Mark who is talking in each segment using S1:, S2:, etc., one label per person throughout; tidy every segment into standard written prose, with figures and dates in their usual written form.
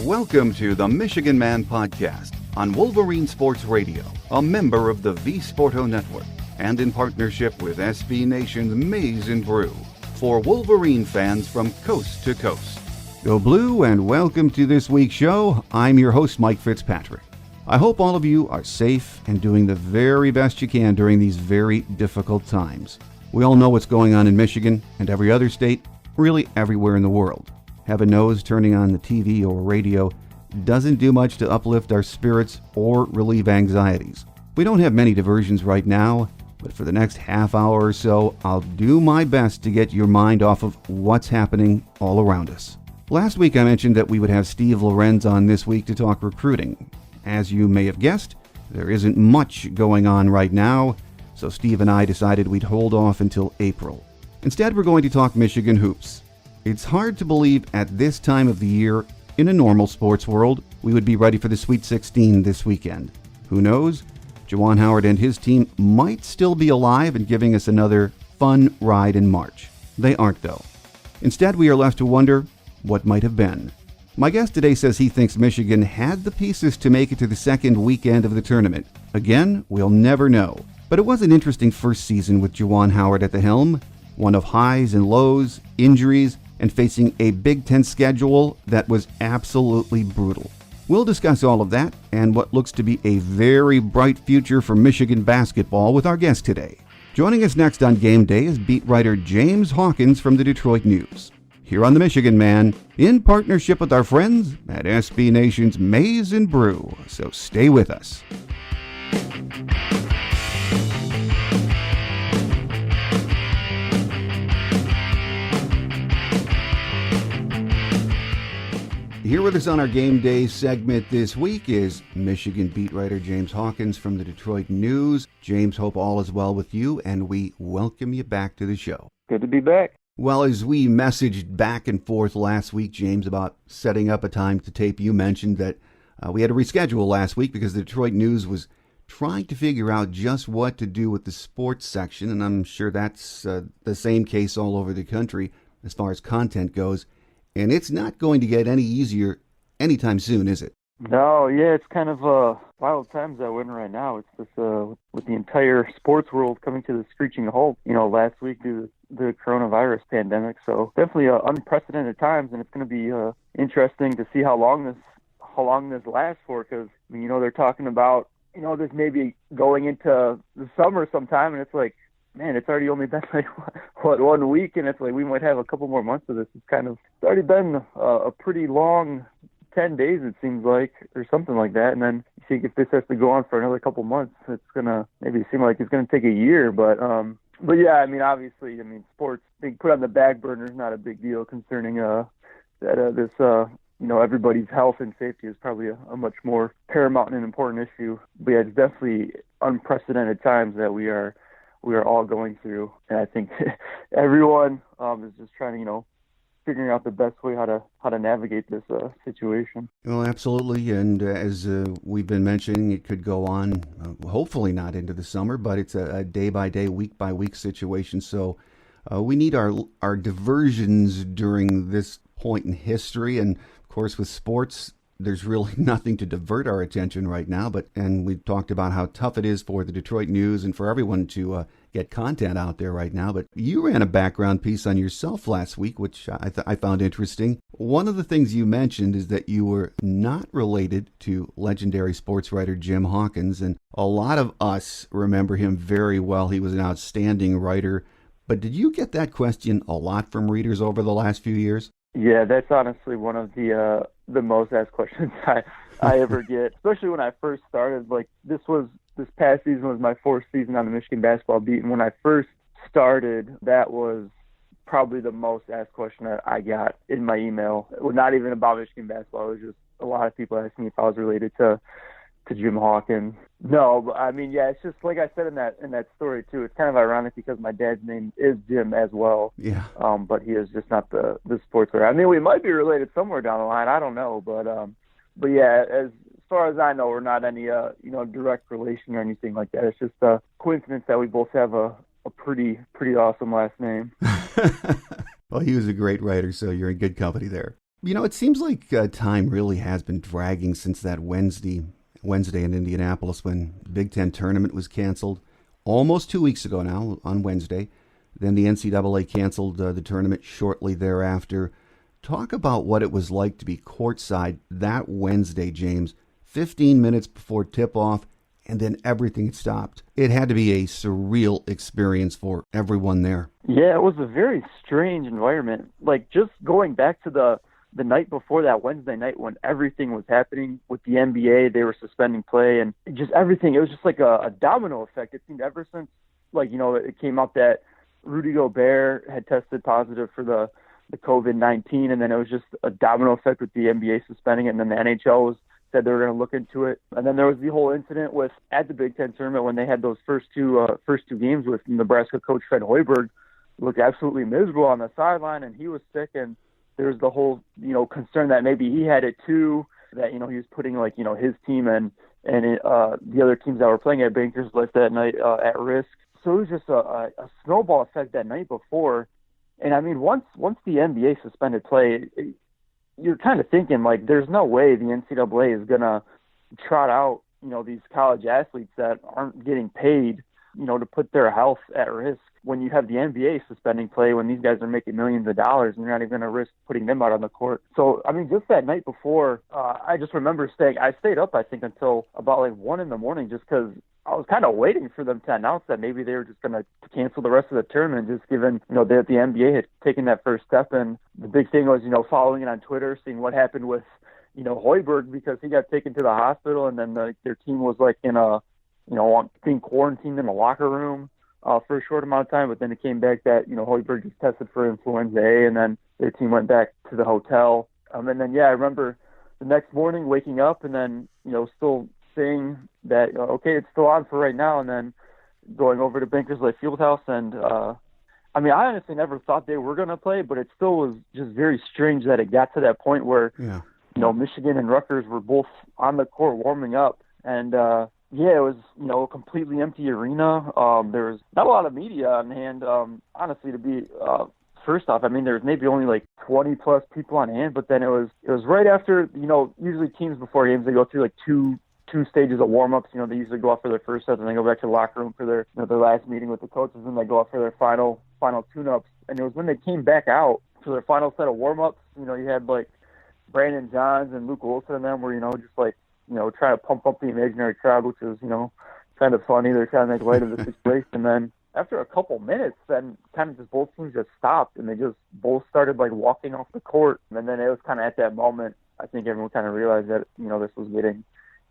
S1: Welcome to the Michigan Man Podcast on Wolverine Sports Radio, a member of the V-Sporto Network, and in partnership with SB Nation's Maize and Brew, for Wolverine fans from coast to coast. Go Blue, and welcome to this week's show. I'm your host, Mike Fitzpatrick. I hope all of you are safe and doing the very best you can during these very difficult times. We all know what's going on in Michigan and every other state, really everywhere in the world. Heaven knows turning on the TV or radio doesn't do much to uplift our spirits or relieve anxieties. We don't have many diversions right now, but for the next half hour or so, I'll do my best to get your mind off of what's happening all around us. Last week I mentioned that we would have Steve Lorenz on this week to talk recruiting. As you may have guessed, there isn't much going on right now, so Steve and I decided we'd hold off until April. Instead, we're going to talk Michigan hoops. It's hard to believe at this time of the year, in a normal sports world, we would be ready for the Sweet 16 this weekend. Who knows? Juwan Howard and his team might still be alive and giving us another fun ride in March. They aren't, though. Instead, we are left to wonder what might have been. My guest today says he thinks Michigan had the pieces to make it to the second weekend of the tournament. Again, we'll never know. But it was an interesting first season with Juwan Howard at the helm, one of highs and lows, injuries, and facing a Big Ten schedule that was absolutely brutal. We'll discuss all of that and what looks to be a very bright future for Michigan basketball with our guest today. Joining us next on Game Day is beat writer James Hawkins from the Detroit News. Here on the Michigan Man, in partnership with our friends at SB Nation's Maize and Brew. So stay with us. Here with us on our Game Day segment this week is Michigan beat writer James Hawkins from the Detroit News. James, hope all is well with you, and we welcome you back to the show.
S2: Good to be back.
S1: Well, as we messaged back and forth last week, James, about setting up a time to tape, you mentioned that we had to reschedule last week because the Detroit News was trying to figure out just what to do with the sports section, and I'm sure that's the same case all over the country as far as content goes. And it's not going to get any easier anytime soon, is it?
S2: No, yeah, it's kind of wild times that we're in right now. It's just with the entire sports world coming to the screeching halt, last week due to the coronavirus pandemic. So definitely unprecedented times, and it's going to be interesting to see how long this lasts for. Because they're talking about this maybe going into the summer sometime, and it's like, man, it's already only been like 1 week, and it's like we might have a couple more months of this. It's already been a pretty long 10 days, it seems like, or something like that. And then you think if this has to go on for another couple months, it's gonna maybe seem like it's gonna take a year. But yeah, obviously, sports being put on the back burner is not a big deal concerning this everybody's health and safety is probably a much more paramount and important issue. But yeah, it's definitely unprecedented times that we are all going through, and I think everyone is just trying to figuring out the best way how to navigate this situation.
S1: Well, absolutely, and as we've been mentioning, it could go on, hopefully not into the summer, but it's a day-by-day, week-by-week situation, so we need our diversions during this point in history, and of course with sports, there's really nothing to divert our attention right now, and we talked about how tough it is for the Detroit News and for everyone to get content out there right now. But you ran a background piece on yourself last week, which I found interesting. One of the things you mentioned is that you were not related to legendary sports writer Jim Hawkins, and a lot of us remember him very well. He was an outstanding writer. But did you get that question a lot from readers over the last few years?
S2: Yeah, that's honestly one of the most asked questions I ever get, especially when I first started. Like this past season was my fourth season on the Michigan basketball beat, and when I first started, that was probably the most asked question that I got in my email. Well, not even about Michigan basketball. It was just a lot of people asking me if I was related to Jim Hawkins. No, but yeah, it's just like I said in that story too. It's kind of ironic because my dad's name is Jim as well.
S1: Yeah.
S2: But he is just not the sports writer. We might be related somewhere down the line. I don't know, but yeah, as far as I know, we're not any direct relation or anything like that. It's just a coincidence that we both have a pretty awesome last name.
S1: Well, he was a great writer, so you're in good company there. It seems like time really has been dragging since that Wednesday in Indianapolis when the Big Ten tournament was canceled almost 2 weeks ago now on Wednesday. Then the NCAA canceled the tournament shortly thereafter. Talk about what it was like to be courtside that Wednesday, James, 15 minutes before tip-off, and then everything had stopped. It had to be a surreal experience for everyone there.
S2: Yeah, it was a very strange environment. Like, just going back to the night before that Wednesday night when everything was happening with the NBA, they were suspending play and just everything. It was just like a domino effect. It seemed ever since, it came out that Rudy Gobert had tested positive for the COVID-19, and then it was just a domino effect with the NBA suspending it, and then the NHL said they were going to look into it. And then there was the whole incident at the Big Ten tournament when they had those first two games with Nebraska coach Fred Hoiberg, looked absolutely miserable on the sideline, and he was sick, and there was the whole, concern that maybe he had it too, that, he was putting his team and the other teams that were playing at Bankers Life that night at risk. So it was just a snowball effect that night before. And I mean, once the NBA suspended play, you're kind of thinking there's no way the NCAA is going to trot out, these college athletes that aren't getting paid, to put their health at risk when you have the NBA suspending play, when these guys are making millions of dollars and you're not even going to risk putting them out on the court. So, I mean, just that night before, I just remember I stayed up, I think, until about 1 a.m. just because I was kind of waiting for them to announce that maybe they were just going to cancel the rest of the tournament, just given, that the NBA had taken that first step. And the big thing was, following it on Twitter, seeing what happened with, Hoiberg, because he got taken to the hospital, and then their team was being quarantined in the locker room for a short amount of time. But then it came back that, Hoiberg just tested for influenza A, and then their team went back to the hotel. And then, I remember the next morning waking up and then, still saying that, okay, it's still on for right now, and then going over to Bankers Life Fieldhouse. And, I honestly never thought they were going to play, but it still was just very strange that it got to that point where, Michigan and Rutgers were both on the court warming up. And, it was, a completely empty arena. There was not a lot of media on hand, honestly, to be first off. I mean, there was maybe only 20-plus people on hand, but then it was right after, usually teams before games, they go through two stages of warm-ups. They usually go out for their first set, and they go back to the locker room for their their last meeting with the coaches, and they go out for their final tune-ups. And it was when they came back out for their final set of warm-ups, you had Brandon Johns and Luke Wilson and them were, just trying to pump up the imaginary crowd, which is, kind of funny. They're trying to make light of the situation. And then after a couple minutes, then kind of just both teams just stopped, and they just both started walking off the court. And then it was kind of at that moment, I think everyone kind of realized that, this was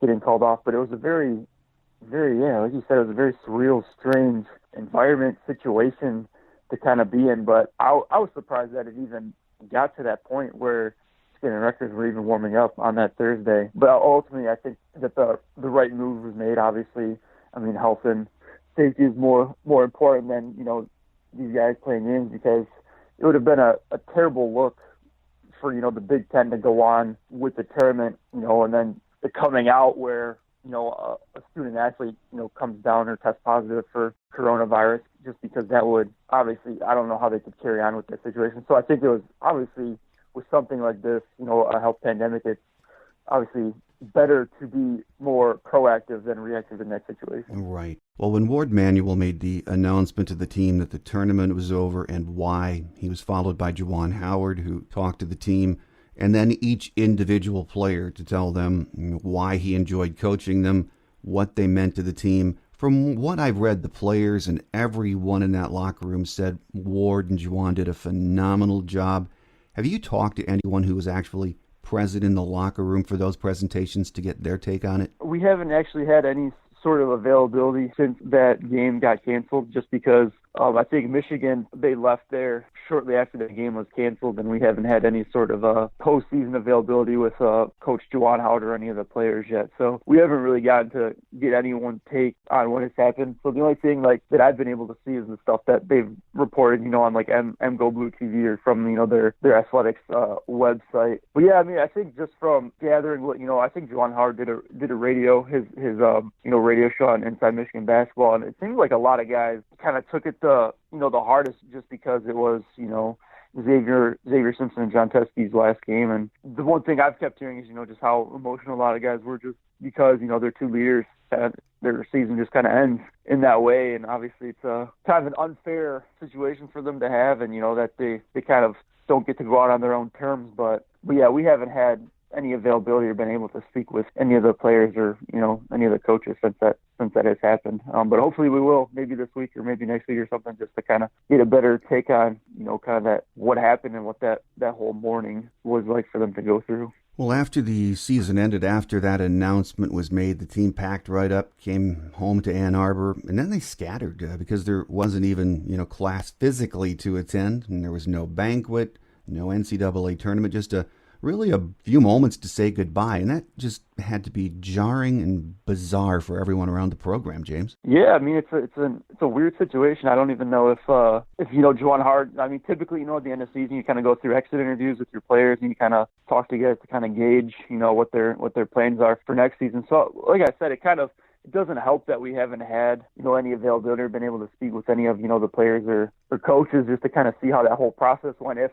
S2: getting called off. But it was a very, very, like you said, it was a very surreal, strange environment, situation to kind of be in. But I was surprised that it even got to that point where Michigan and Rutgers were even warming up on that Thursday. But ultimately, I think that the right move was made. Obviously, I mean, health and safety is more important than, these guys playing games, because it would have been a terrible look for, the Big Ten to go on with the tournament, and then the coming out where, a student athlete, comes down or tests positive for coronavirus, just because that would obviously, I don't know how they could carry on with that situation. So I think it was obviously, with something like this, a health pandemic, it's obviously better to be more proactive than reactive in that situation.
S1: Right. Well, when Ward Manuel made the announcement to the team that the tournament was over and why, he was followed by Juwan Howard, who talked to the team, and then each individual player to tell them why he enjoyed coaching them, what they meant to the team. From what I've read, the players and everyone in that locker room said Ward and Juwan did a phenomenal job. Have you talked to anyone who was actually present in the locker room for those presentations to get their take on it?
S2: We haven't actually had any sort of availability since that game got canceled, just because I think Michigan, they left there shortly after the game was canceled, and we haven't had any sort of postseason availability with Coach Juwan Howard or any of the players yet. So we haven't really gotten to get anyone's take on what has happened. So the only thing that I've been able to see is the stuff that they've reported, on MGO Blue TV or from their athletics website. But yeah, I mean, I think just from gathering what I think Juwan Howard did a radio his radio show on Inside Michigan Basketball, and it seems like a lot of guys kind of took it the hardest, just because it was Xavier Simpson and John Teskey's last game. And the one thing I've kept hearing is, just how emotional a lot of guys were just because, they're two leaders. Their season just kind of ends in that way. And obviously it's a kind of an unfair situation for them to have, and, that they kind of don't get to go out on their own terms. But yeah, we haven't had any availability or been able to speak with any of the players or, any of the coaches since that has happened. But hopefully we will, maybe this week or maybe next week or something, just to kind of get a better take on, kind of that, what happened and what that whole morning was like for them to go through.
S1: Well, after the season ended, after that announcement was made, the team packed right up, came home to Ann Arbor, and then they scattered because there wasn't even, class physically to attend, and there was no banquet, no NCAA tournament, just really a few moments to say goodbye, and that just had to be jarring and bizarre for everyone around the program, James.
S2: Yeah, I mean, it's a weird situation. I don't even know if Juwan Howard. I mean, typically, at the end of the season, you kind of go through exit interviews with your players, and you kind of talk to guys to kind of gauge, what their plans are for next season. So, like I said, it doesn't help that we haven't had, any availability or been able to speak with any of, the players or coaches just to kind of see how that whole process went. If,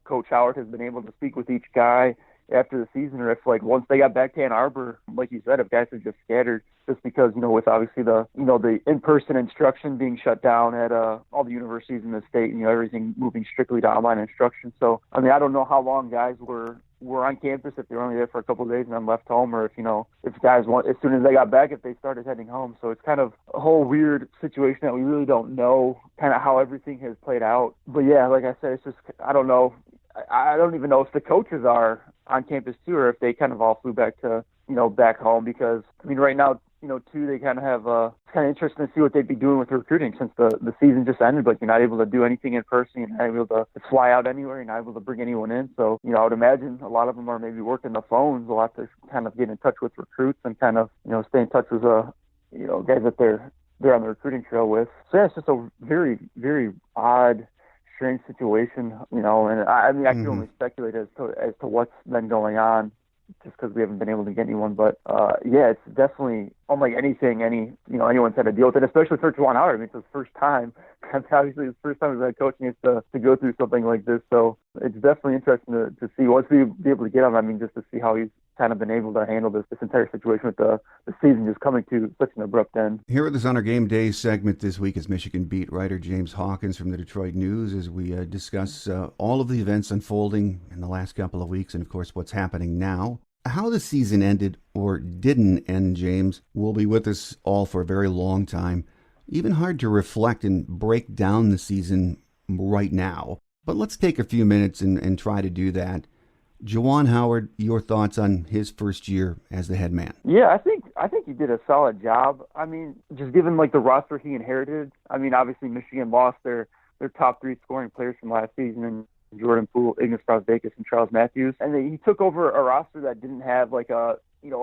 S2: Coach Howard has been able to speak with each guy after the season, or if, once they got back to Ann Arbor, like you said, if guys have just scattered just because, with obviously the in-person instruction being shut down at all the universities in the state, everything moving strictly to online instruction. So, I mean, I don't know how long guys were on campus, if they were only there for a couple of days and then left home, or if guys as soon as they got back, if they started heading home. So it's kind of a whole weird situation that we really don't know kind of how everything has played out. But yeah, like I said, it's just, I don't know. I don't even know if the coaches are on campus too, or if they kind of all flew back to, back home, because I mean, right now, too, they kind of have, it's kind of interesting to see what they'd be doing with recruiting since the season just ended, but you're not able to do anything in person, you're not able to fly out anywhere, you're not able to bring anyone in. So, I would imagine a lot of them are maybe working the phones a lot to kind of get in touch with recruits and kind of, stay in touch with, guys that they're on the recruiting trail with. So yeah, it's just a very, very odd, strange situation, and I mean, I can only speculate as to what's been going on, just because we haven't been able to get anyone. But yeah, it's definitely unlike anything anyone's had to deal with, and especially for Juwan Howard. I mean, it's his first time. Obviously, his first time as head coaching is to go through something like this. So it's definitely interesting to see once we be able to get him. I mean, just to see how he's kind of been able to handle this entire situation with the season just coming to such an abrupt end.
S1: Here with us on our Game Day segment this week is Michigan beat writer James Hawkins from the Detroit News as we discuss all of the events unfolding in the last couple of weeks and, of course, what's happening now. How the season ended or didn't end, James, will be with us all for a very long time. Even hard to reflect and break down the season right now. But let's take a few minutes and try to do that. Juwan Howard, your thoughts on his first year as the head man?
S2: Yeah, I think he did a solid job. I mean, just given the roster he inherited. I mean, obviously Michigan lost their top three scoring players from last season, and Jordan Poole, Ignas Brazdeikis, and Charles Matthews. And he took over a roster that didn't have a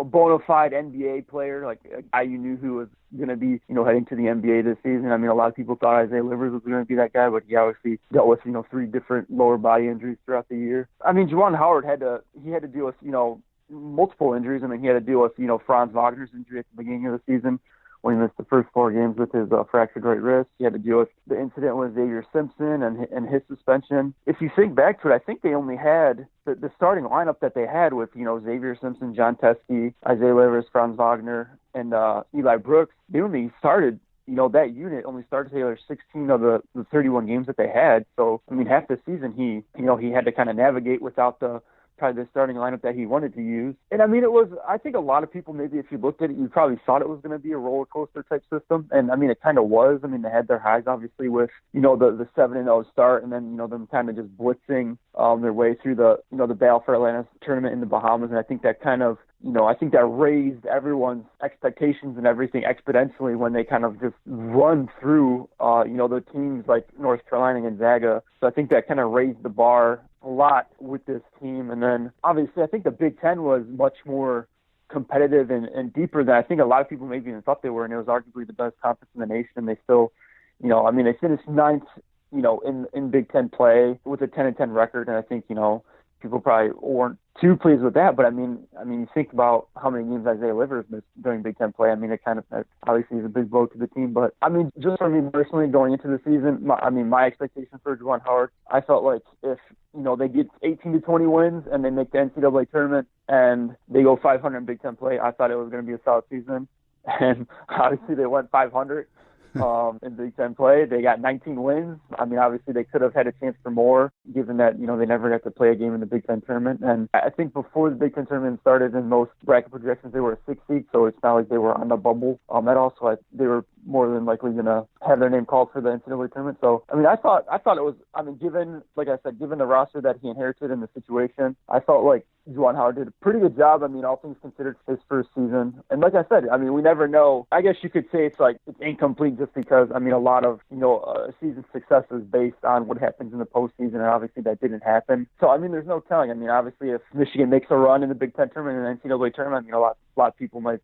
S2: bona fide NBA player, like a guy you knew who was going to be, heading to the NBA this season. I mean, a lot of people thought Isaiah Livers was going to be that guy, but he obviously dealt with, 3 different lower body injuries throughout the year. I mean, Juwan Howard had to deal with, multiple injuries. I mean, he had to deal with, Franz Wagner's injury at the beginning of the season, when he missed the first 4 games with his fractured right wrist. He had to deal with the incident with Xavier Simpson and his suspension. If you think back to it, I think they only had the starting lineup that they had with, Xavier Simpson, John Teskey, Isaiah Livers, Franz Wagner, and Eli Brooks. They only started, that unit only started together 16 of the 31 games that they had. So, I mean, half the season he had to kind of navigate without probably the starting lineup that he wanted to use. And I mean, I think a lot of people, maybe if you looked at it, you probably thought it was going to be a roller coaster type system. And I mean, it kind of was. I mean, they had their highs obviously with, the 7-0 start, and then, them kind of just blitzing their way through the Battle for Atlantis tournament in the Bahamas. And I think that kind of, I think that raised everyone's expectations and everything exponentially when they kind of just run through, the teams like North Carolina and Gonzaga. So I think that kind of raised the bar a lot with this team. And then obviously I think the Big Ten was much more competitive and deeper than I think a lot of people maybe even thought they were. And it was arguably the best conference in the nation. And they still, they finished ninth, in Big Ten play with a 10-10 record. And I think, people probably weren't too pleased with that. But I mean, you think about how many games Isaiah Livers missed during Big Ten play. I mean, it kind of obviously is a big blow to the team. But I mean, just for me personally, going into the season, my expectation for Juwan Howard, I felt like if they get 18 to 20 wins and they make the NCAA tournament and they go 500 in Big Ten play, I thought it was going to be a solid season. And obviously they went 500 in Big Ten play. They got 19 wins. I mean, obviously they could have had a chance for more, given that, they never got to play a game in the Big Ten tournament. And I think before the Big Ten tournament started, in most bracket projections, they were a 6 seed, so it's not like they were on the bubble. That also, they were more than likely going to have their name called for the NCAA tournament. So, I mean, I thought it was, given, like I said, given the roster that he inherited and the situation, I felt like Juwan Howard did a pretty good job. I mean, all things considered, his first season. And like I said, I mean, we never know. I guess you could say it's incomplete just because, a lot of, season success is based on what happens in the postseason, and obviously that didn't happen. So, I mean, there's no telling. I mean, obviously, if Michigan makes a run in the Big Ten tournament and NCAA tournament, a lot of people might,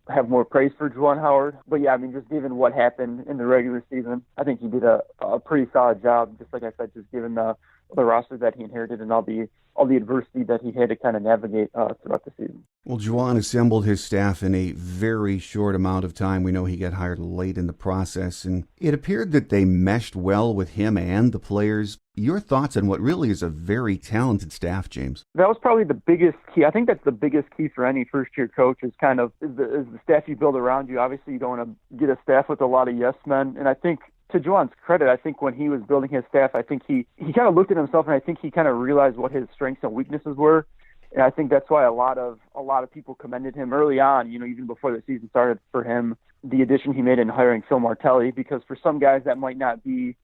S2: have more praise for Juwan Howard. But yeah, I mean, just given what happened in the regular season, I think he did a pretty solid job. Just like I said, just given the roster that he inherited and all the adversity that he had to kind of navigate throughout the season.
S1: Well, Juwan assembled his staff in a very short amount of time. We know he got hired late in the process, and it appeared that they meshed well with him and the players. Your thoughts on what really is a very talented staff, James?
S2: That was probably the biggest key. I think that's the biggest key for any first-year coach is the staff you build around you. Obviously, you don't want to get a staff with a lot of yes men, and I think to Juwan's credit, I think when he was building his staff, I think he kind of looked at himself, and I think he kind of realized what his strengths and weaknesses were. And I think that's why a lot of people commended him early on, even before the season started, for him, the addition he made in hiring Phil Martelli, because for some guys that might be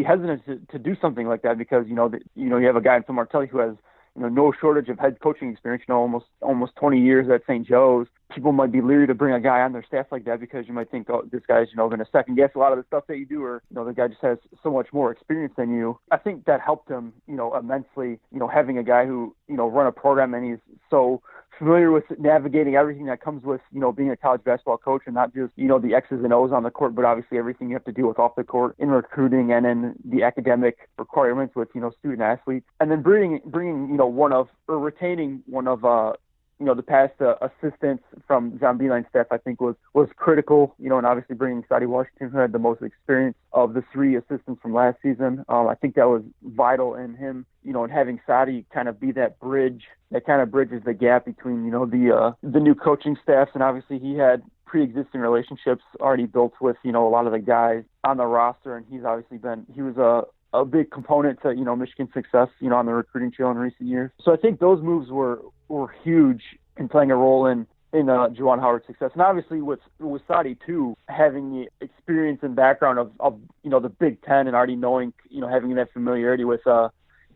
S2: hesitant to do something like that because, you have a guy in Phil Martelli who has, no shortage of head coaching experience, almost 20 years at St. Joe's. People might be leery to bring a guy on their staff like that because you might think, oh, this guy's, going to second guess a lot of the stuff that you do, or, the guy just has so much more experience than you. I think that helped him, immensely, having a guy who, run a program and he's so familiar with navigating everything that comes with, being a college basketball coach, and not just, the X's and O's on the court, but obviously everything you have to deal with off the court in recruiting and in the academic requirements with, student athletes. And then bringing, retaining one of, the past assistants from John Beeline's staff, I think was critical, and obviously bringing Sadie Washington, who had the most experience of the three assistants from last season. I think that was vital in him, and having Sadie kind of be that bridge that kind of bridges the gap between, the new coaching staffs. And obviously he had pre-existing relationships already built with, a lot of the guys on the roster. And he was a big component to, Michigan's success, on the recruiting trail in recent years. So I think those moves were huge in playing a role in Juwan Howard's success. And obviously with Sadie too, having the experience and background of the Big Ten and already knowing, having that familiarity with,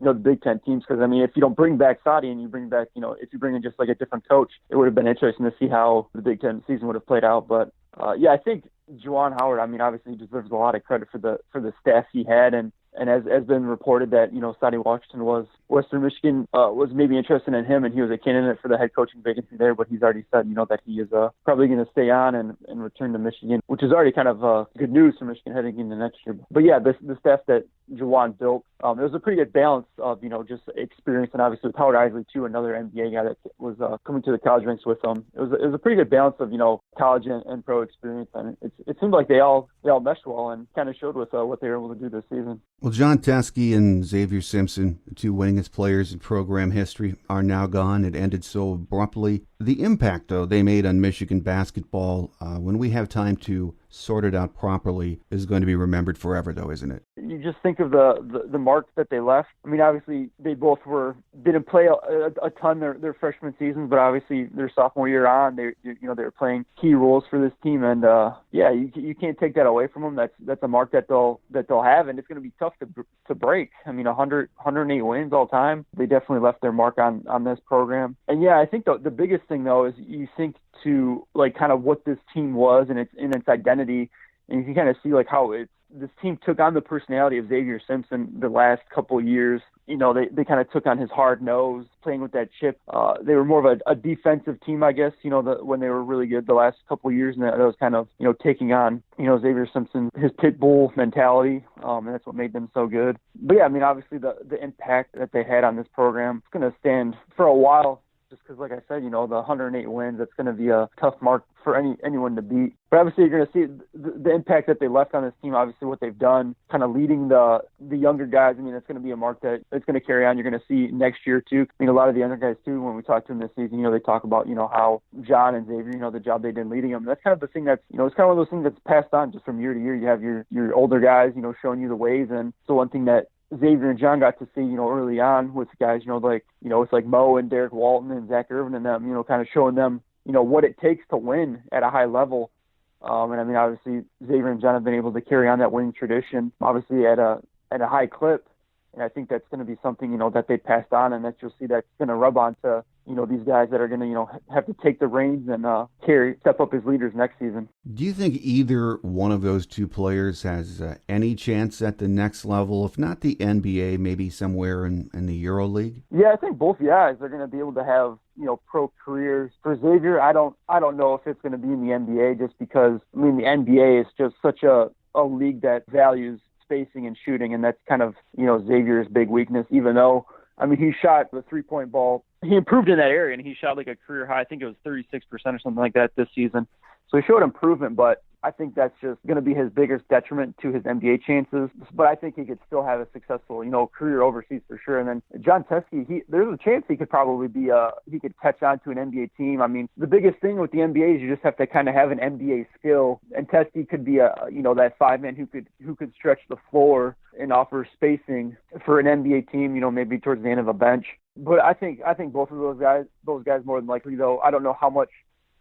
S2: the Big Ten teams. Because, if you don't bring back Sadie and you bring back, if you bring in just like a different coach, it would have been interesting to see how the Big Ten season would have played out. But I think Juwan Howard, obviously deserves a lot of credit for the staff he had. And has been reported that, Sadie Washington Western Michigan was maybe interested in him, and he was a candidate for the head coaching vacancy there, but he's already said, that he is probably going to stay on and return to Michigan, which is already kind of good news for Michigan heading into next year. But yeah, the staff that Juwan built, it was a pretty good balance of, just experience, and obviously with Howard Isley too, another NBA guy that was coming to the college ranks with them. It was a pretty good balance of, college and pro experience, and it seemed like they all meshed well and kind of showed with what they were able to do this season.
S1: Well, John Teskey and Xavier Simpson, the two winningest players in program history, are now gone. It ended so abruptly. The impact, though, they made on Michigan basketball, when we have time to sort it out properly, is going to be remembered forever, though, isn't it?
S2: You just think of the marks that they left. obviously, they both didn't play a ton their freshman seasons, but obviously their sophomore year on, they were playing key roles for this team, and you can't take that away from them. That's a mark that they'll have, and it's going to be tough to break. 108 wins all time. They definitely left their mark on this program. And I think the biggest thing though is you think to like kind of what this team was and its identity, and you can kind of see like how it's this team took on the personality of Xavier Simpson the last couple of years. You know, they kind of took on his hard nose, playing with that chip. They were more of a defensive team, I guess, you know, when they were really good the last couple of years, and that was kind of, you know, taking on, you know, Xavier Simpson, his pit bull mentality, and that's what made them so good. But yeah, I mean, obviously the impact that they had on this program, it's going to stand for a while. Just because, like I said, you know, the 108 wins, that's going to be a tough mark for anyone to beat. But obviously, you're going to see the impact that they left on this team, obviously what they've done, kind of leading the younger guys. I mean, it's going to be a mark that it's going to carry on. You're going to see next year, too. I mean, a lot of the younger guys, too, when we talk to them this season, you know, they talk about, you know, how John and Xavier, you know, the job they did leading them. That's kind of the thing that's, you know, it's kind of one of those things that's passed on just from year to year. You have your older guys, you know, showing you the ways. And so one thing that Xavier and John got to see, you know, early on with guys, you know, like, you know, it's like Mo and Derek Walton and Zach Irvin and them, you know, kind of showing them, you know, what it takes to win at a high level. And I mean, obviously, Xavier and John have been able to carry on that winning tradition, obviously at a high clip. And I think that's going to be something, you know, that they passed on, and that you'll see that's going to rub onto, you know, these guys that are going to, you know, have to take the reins and step up as leaders next season.
S1: Do you think either one of those two players has any chance at the next level, if not the NBA, maybe somewhere in the EuroLeague?
S2: Yeah, I think both guys are going to be able to have, you know, pro careers. For Xavier, I don't know if it's going to be in the NBA, just because, I mean, the NBA is just such a league that values spacing and shooting, and that's kind of, you know, Xavier's big weakness, even though, I mean, he shot the three-point ball. He improved in that area, and he shot like a career high. I think it was 36% or something like that this season. So he showed improvement, but I think that's just going to be his biggest detriment to his NBA chances. But I think he could still have a successful, you know, career overseas for sure. And then John Teske, there's a chance he could probably be he could catch on to an NBA team. I mean, the biggest thing with the NBA is you just have to kind of have an NBA skill. And Teske could be you know, that five-man who could stretch the floor and offer spacing for an NBA team, you know, maybe towards the end of a bench. But I think both of those guys more than likely, though, I don't know how much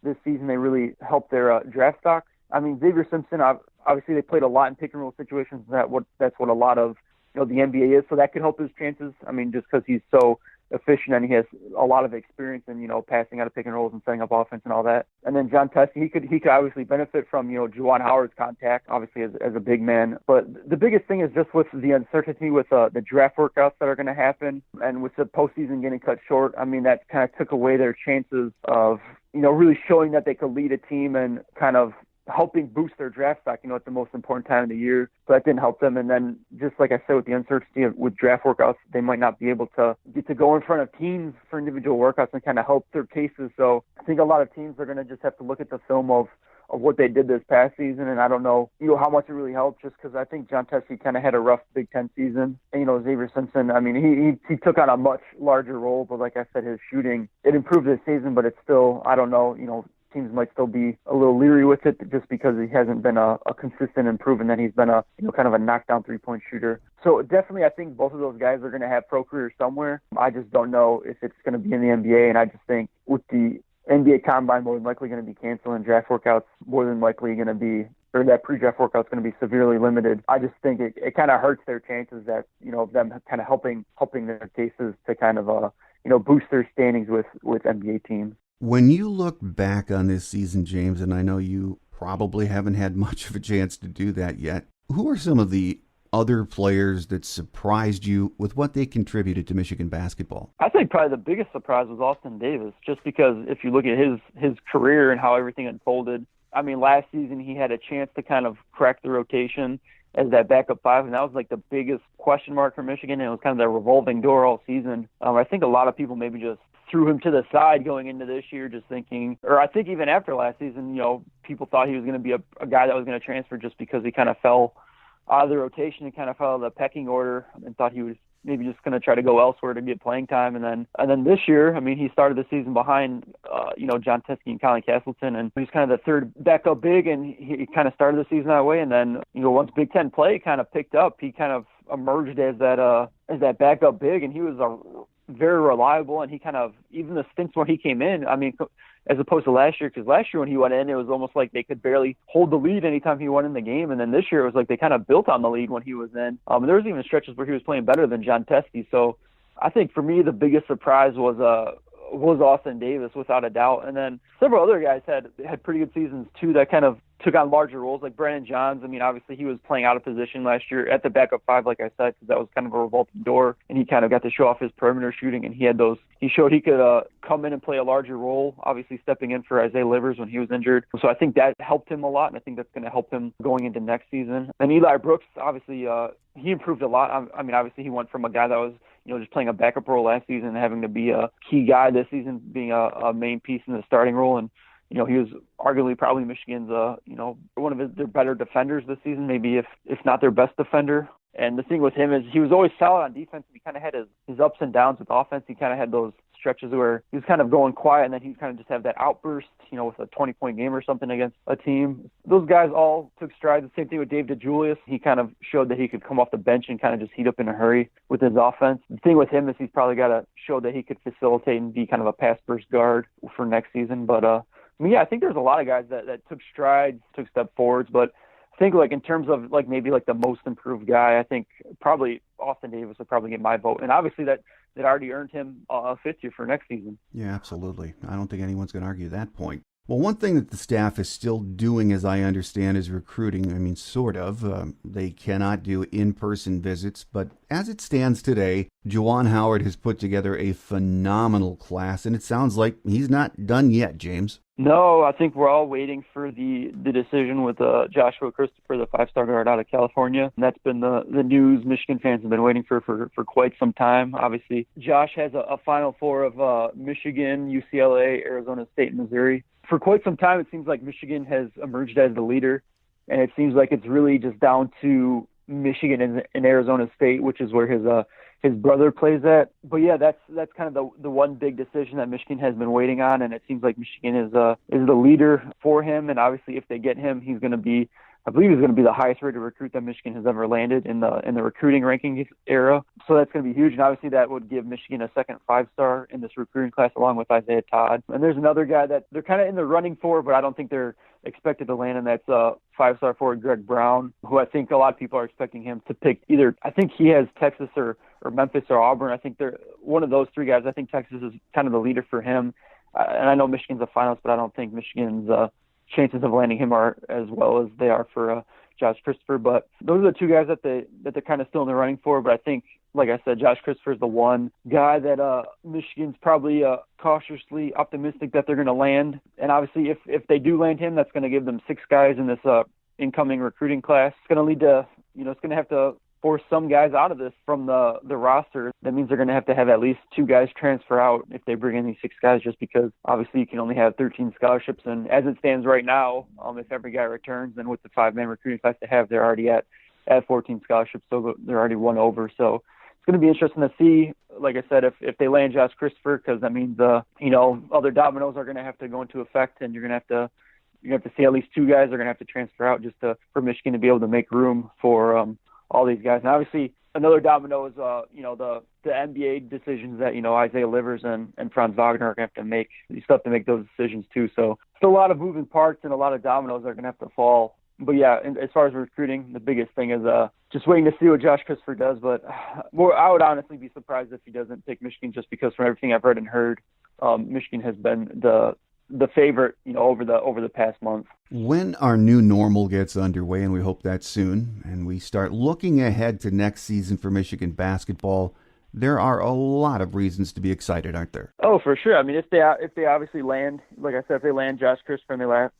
S2: this season they really helped their draft stock. I mean, Xavier Simpson, obviously they played a lot in pick and roll situations. That's what a lot of, you know, the NBA is. So that could help his chances. I mean, just because he's so efficient and he has a lot of experience in, you know, passing out of pick and rolls and setting up offense and all that. And then John Teske, he could obviously benefit from, you know, Juwan Howard's contact, obviously as a big man. But the biggest thing is just with the uncertainty with the draft workouts that are going to happen, and with the postseason getting cut short. I mean, that kind of took away their chances of, you know, really showing that they could lead a team and kind of helping boost their draft stock, you know, at the most important time of the year. So that didn't help them. And then, just like I said, with the uncertainty with draft workouts, they might not be able to get to go in front of teams for individual workouts and kind of help their cases. So I think a lot of teams are going to just have to look at the film of what they did this past season. And I don't know, you know, how much it really helped, just because I think John Teske kind of had a rough Big Ten season. And, you know, Xavier Simpson, I mean, he took on a much larger role, but like I said, his shooting, it improved this season, but it's still, I don't know, you know, teams might still be a little leery with it just because he hasn't been a consistent improvement, that he's been a, you know, kind of a knockdown three-point shooter. So definitely I think both of those guys are going to have pro careers somewhere. I just don't know if it's going to be in the NBA, and I just think with the NBA Combine more than likely going to be canceled and draft workouts more than likely going to be, or that pre-draft workout's going to be severely limited, I just think it kind of hurts their chances that, you know, them kind of helping their cases to kind of, you know, boost their standings with NBA teams.
S1: When you look back on this season, James, and I know you probably haven't had much of a chance to do that yet, who are some of the other players that surprised you with what they contributed to Michigan basketball?
S2: I think probably the biggest surprise was Austin Davis, just because if you look at his career and how everything unfolded, I mean, last season he had a chance to kind of crack the rotation as that backup five, and that was like the biggest question mark for Michigan, and it was kind of that revolving door all season. I think a lot of people maybe just threw him to the side going into this year, just thinking, or I think even after last season, you know, people thought he was going to be a guy that was going to transfer just because he kind of fell out of the rotation and kind of fell out of the pecking order, and thought he was maybe just going to try to go elsewhere to get playing time. And then this year, I mean, he started the season behind, you know, John Teske and Colin Castleton, and he's kind of the third backup big, and he kind of started the season that way. And then, you know, once Big Ten play kind of picked up, he kind of emerged as that backup big, and he was very reliable. And he kind of, even the stints when he came in, I mean, as opposed to last year, because last year when he went in, it was almost like they could barely hold the lead anytime he went in the game. And then this year it was like they kind of built on the lead when he was in. There was even stretches where he was playing better than John Teske. So I think for me, the biggest surprise was was Austin Davis, without a doubt. And then several other guys had pretty good seasons, too, that kind of took on larger roles, like Brandon Johns. I mean, obviously he was playing out of position last year at the backup five, like I said, because that was kind of a revolting door, and he kind of got to show off his perimeter shooting, and he showed he could come in and play a larger role, obviously stepping in for Isaiah Livers when he was injured. So I think that helped him a lot, and I think that's going to help him going into next season. And Eli Brooks, obviously, he improved a lot. I mean, obviously he went from a guy that was, just playing a backup role last season and having to be a key guy this season, being a main piece in the starting role. And he was arguably probably Michigan's, one of their better defenders this season, maybe if not their best defender. And the thing with him is he was always solid on defense. He kind of had his ups and downs with offense. He kind of had those stretches where he was kind of going quiet, and then he'd kind of just have that outburst, with a 20-point game or something against a team. Those guys all took strides. The same thing with Dave DeJulius. He kind of showed that he could come off the bench and kind of just heat up in a hurry with his offense. The thing with him is he's probably got to show that he could facilitate and be kind of a pass-first guard for next season. But, I think there's a lot of guys that took strides, took step forwards, but I think in terms of maybe the most improved guy, I think probably Austin Davis would probably get my vote. And obviously that already earned him a fifth year for next season.
S1: Yeah, absolutely. I don't think anyone's going to argue that point. Well, one thing that the staff is still doing, as I understand, is recruiting. I mean, sort of. They cannot do in-person visits, but as it stands today, Juwan Howard has put together a phenomenal class, and it sounds like he's not done yet, James.
S2: No, I think we're all waiting for the decision with Joshua Christopher, the five-star guard out of California. And that's been the news Michigan fans have been waiting for quite some time. Obviously, Josh has a Final Four of Michigan, UCLA, Arizona State, and Missouri. For quite some time, it seems like Michigan has emerged as the leader, and it seems like it's really just down to Michigan and Arizona State, which is where his brother plays at. But yeah, that's kind of the one big decision that Michigan has been waiting on, and it seems like Michigan is the leader for him. And obviously, if they get him, I believe he's going to be the highest rated recruit that Michigan has ever landed in the recruiting rankings era. So that's going to be huge. And obviously that would give Michigan a second five-star in this recruiting class along with Isaiah Todd. And there's another guy that they're kind of in the running for, but I don't think they're expected to land, and that's five-star forward Greg Brown, who I think a lot of people are expecting him to pick either. I think he has Texas or Memphis or Auburn. I think they're one of those three guys. I think Texas is kind of the leader for him. And I know Michigan's a finalist, but I don't think Michigan's chances of landing him are as well as they are for Josh Christopher. But those are the two guys that they're kind of still in the running for. But I think, like I said, Josh Christopher is the one guy that Michigan's probably cautiously optimistic that they're going to land. And obviously, if they do land him, that's going to give them six guys in this incoming recruiting class. It's going to lead to, it's going to have to force some guys out of this from the roster. That means they're going to have at least two guys transfer out if they bring in these six guys, just because obviously you can only have 13 scholarships. And as it stands right now, if every guy returns, then with the five-man recruiting class they have, they're already at 14 scholarships, so they're already one over. So it's going to be interesting to see, like I said, if they land Josh Christopher, because that means other dominoes are going to have to go into effect, and you're going to have to see at least two guys are going to have to transfer out just for Michigan to be able to make room for all these guys. And obviously another domino is, the NBA decisions that, Isaiah Livers and Franz Wagner are going to have to make. You still have to make those decisions too. So still a lot of moving parts and a lot of dominoes are going to have to fall. But yeah, as far as recruiting, the biggest thing is just waiting to see what Josh Christopher does. But I would honestly be surprised if he doesn't pick Michigan, just because from everything I've read and heard, Michigan has been the favorite, over the past month.
S1: When our new normal gets underway, and we hope that soon, and we start looking ahead to next season for Michigan basketball, there are a lot of reasons to be excited, aren't there?
S2: Oh, for sure. I mean, if they obviously land, like I said, if they land Josh Christopher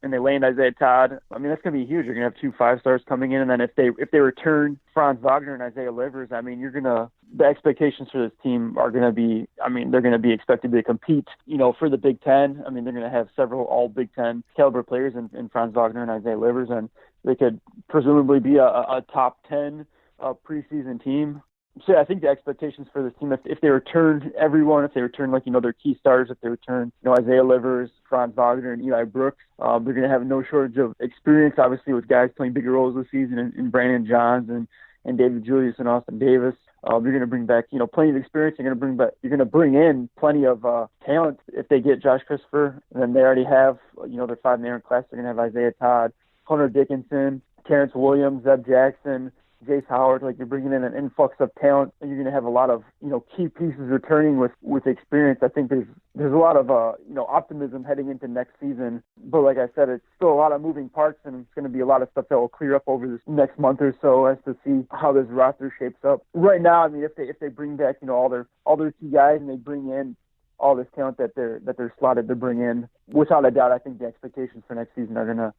S2: and they land Isaiah Todd, I mean, that's going to be huge. You're going to have two five-stars coming in, and then if they return Franz Wagner and Isaiah Livers, I mean, the expectations for this team are going to be, I mean, they're going to be expected to compete, for the Big Ten. I mean, they're going to have several all Big Ten caliber players in Franz Wagner and Isaiah Livers, and they could presumably be a top 10 preseason team. So I think the expectations for this team, if they return everyone, if they return their key starters, if they return Isaiah Livers, Franz Wagner, and Eli Brooks, they're going to have no shortage of experience, obviously, with guys playing bigger roles this season in Brandon Johns and David Julius and Austin Davis. You're going to bring back plenty of experience. You're going to bring in plenty of talent if they get Josh Christopher. And then they already have their five-man class. They're going to have Isaiah Todd, Hunter Dickinson, Terrence Williams, Zeb Jackson, James Howard, like you're bringing in an influx of talent, and you're going to have a lot of, key pieces returning with experience. I think there's a lot of, optimism heading into next season. But like I said, it's still a lot of moving parts, and it's going to be a lot of stuff that will clear up over this next month or so as to see how this roster shapes up. Right now, I mean, if they bring back, all their key guys, and they bring in all this talent that they're slotted to bring in, without a doubt, I think the expectations for next season are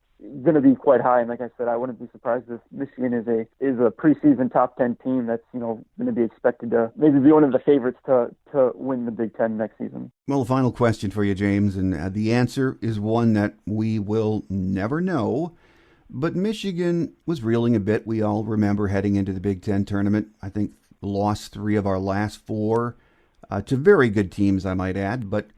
S2: gonna be quite high. And like I said, I wouldn't be surprised if Michigan is a preseason top 10 team that's going to be expected to maybe be one of the favorites to win the Big Ten next season.
S1: Well, a final question for you, James, and the answer is one that we will never know. But Michigan was reeling a bit. We all remember heading into the Big Ten tournament. I think lost 3 of our last 4 to very good teams, I might add. But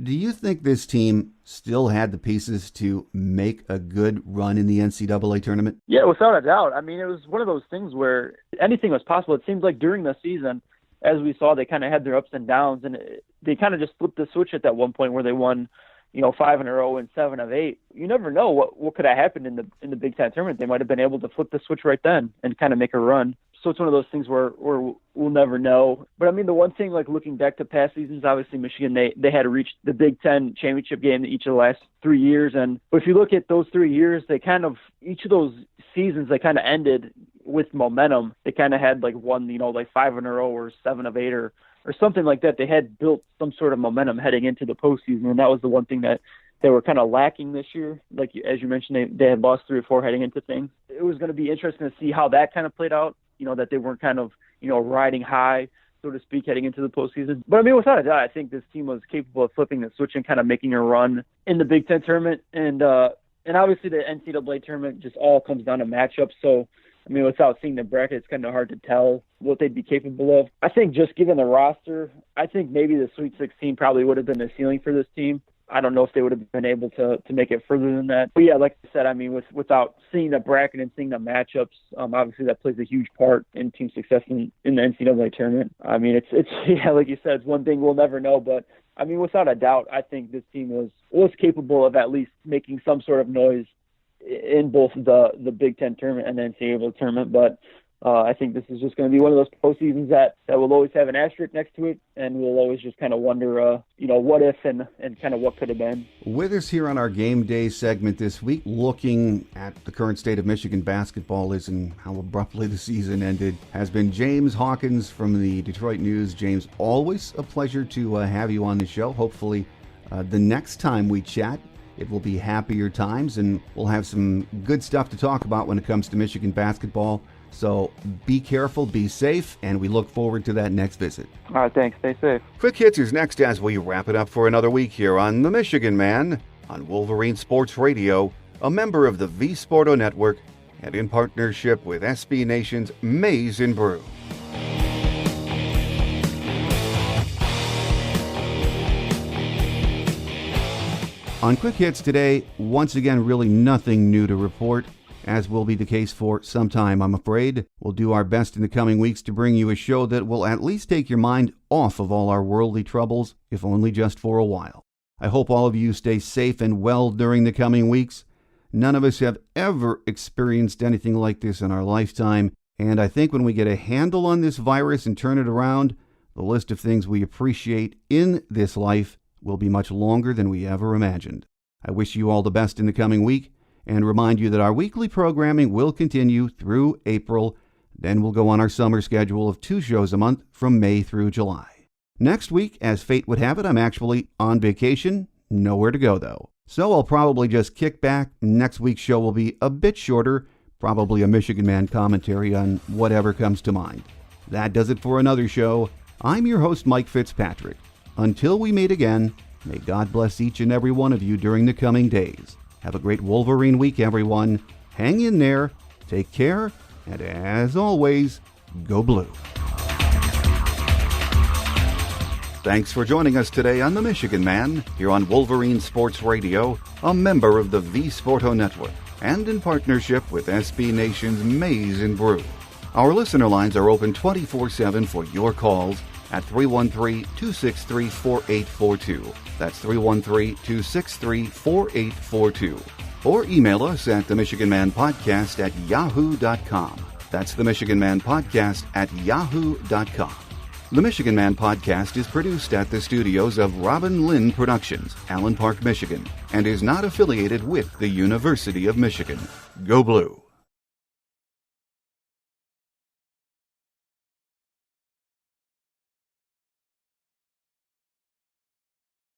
S1: do you think this team still had the pieces to make a good run in the NCAA tournament?
S2: Yeah, without a doubt. I mean, it was one of those things where anything was possible. It seems like during the season, as we saw, they kind of had their ups and downs, and they kind of just flipped the switch at that one point where they won, 5 in a row and 7 of 8. You never know what could have happened in the Big Ten tournament. They might have been able to flip the switch right then and kind of make a run. So it's one of those things where we'll never know. But I mean, the one thing, like looking back to past seasons, obviously Michigan, they had reached the Big Ten championship game each of the last 3 years. And if you look at those 3 years, each of those seasons, they kind of ended with momentum. They kind of had won, 5 in a row or 7 of 8 or something like that. They had built some sort of momentum heading into the postseason. And that was the one thing that they were kind of lacking this year. Like, as you mentioned, they had lost 3 or 4 heading into things. It was going to be interesting to see how that kind of played out. That they weren't kind of, riding high, so to speak, heading into the postseason. But I mean, without a doubt, I think this team was capable of flipping the switch and kind of making a run in the Big Ten tournament. And obviously the NCAA tournament just all comes down to matchups. So, I mean, without seeing the bracket, it's kind of hard to tell what they'd be capable of. I think just given the roster, I think maybe the Sweet 16 probably would have been the ceiling for this team. I don't know if they would have been able to make it further than that. But yeah, like I said, I mean, without seeing the bracket and seeing the matchups, obviously that plays a huge part in team success in the NCAA tournament. I mean, it's yeah, like you said, it's one thing we'll never know. But I mean, without a doubt, I think this team was capable of at least making some sort of noise in both the Big Ten tournament and the NCAA tournament. But I think this is just going to be one of those postseasons that will always have an asterisk next to it, and we'll always just kind of wonder, what if and kind of what could have been.
S1: With us here on our Game Day segment this week, looking at the current state of Michigan basketball is and how abruptly the season ended, has been James Hawkins from the Detroit News. James, always a pleasure to have you on the show. Hopefully the next time we chat, it will be happier times, and we'll have some good stuff to talk about when it comes to Michigan basketball. So be careful, be safe, and we look forward to that next visit.
S2: All right, thanks. Stay safe.
S1: Quick Hits is next as we wrap it up for another week here on The Michigan Man on Wolverine Sports Radio, a member of the V Sporto Network, and in partnership with SB Nation's Maize and Brew. On Quick Hits today, once again, really nothing new to report, as will be the case for some time, I'm afraid. We'll do our best in the coming weeks to bring you a show that will at least take your mind off of all our worldly troubles, if only just for a while. I hope all of you stay safe and well during the coming weeks. None of us have ever experienced anything like this in our lifetime, and I think when we get a handle on this virus and turn it around, the list of things we appreciate in this life will be much longer than we ever imagined. I wish you all the best in the coming week, and remind you that our weekly programming will continue through April. Then we'll go on our summer schedule of 2 shows a month from May through July. Next week, as fate would have it, I'm actually on vacation. Nowhere to go, though. So I'll probably just kick back. Next week's show will be a bit shorter, probably a Michigan Man commentary on whatever comes to mind. That does it for another show. I'm your host, Mike Fitzpatrick. Until we meet again, may God bless each and every one of you during the coming days. Have a great Wolverine week, everyone. Hang in there, take care, and as always, go blue. Thanks for joining us today on The Michigan Man, here on Wolverine Sports Radio, a member of the V Sporto Network, and in partnership with SB Nation's Maize and Brew. Our listener lines are open 24/7 for your calls at 313-263-4842. That's 313-263-4842. Or email us at the Michigan Man Podcast at yahoo.com. That's the Michigan Man Podcast at yahoo.com. The Michigan Man Podcast is produced at the studios of Robin Lynn Productions, Allen Park, Michigan, and is not affiliated with the University of Michigan. Go Blue!